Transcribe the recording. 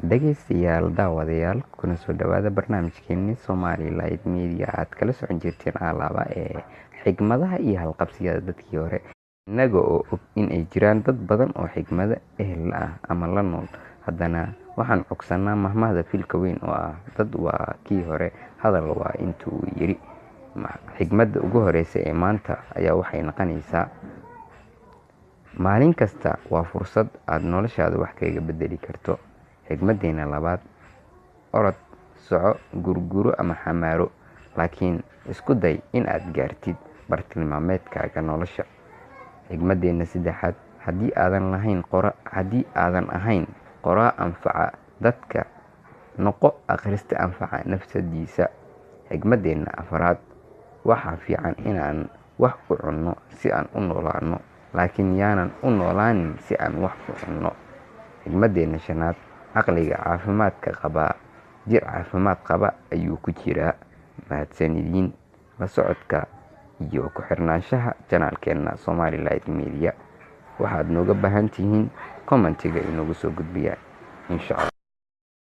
dhegaystayaal daawadayaal kuna soo dhawaada barnaamijkeennii Somaliland Media aad kala socon jirteen alaaba ee xigmadaha iyo halqabsiga dadkii hore, inaga oo og in ay jiraan dad badan oo xigmada ehel ah ama la nool, haddana waxaan cogsanaa mahmahda filka weyn oo ah dad waa kii hore, hadal waa intuu yiri. Xigmadda ugu horeysa ee maanta ayaa waxay noqonaysaa: maalin kasta waa fursad aad noloshaada wax kaga bedeli karto. Xigmaddeena labaad: orod, soco, gurguro ama xamaaro, laakiin isku day in aad gaartid bartilmaameedkaaga nolosha. Xigmaddeena saddexaad: haddii aadan ahayn qoraa anfaca dadka, noqo akhriste anfaca nafsadiisa. Xigmaddeena afaraad: waxaa fiican inaan wax u cunno si aan u noolaano, laakiin yaanan u noolaanin si aan wax u cunno. Xigmaddeena shanaad: caqliga caafimaadka qaba jir caafimaad qaba ayuu ku jiraa. Mahadsanidin la socodka iyo ku xirnaanshaha channelkeena Somaliland Media. Waxaad nooga baahan tihiin commentiga inoogu soo gudbiya insha Allah.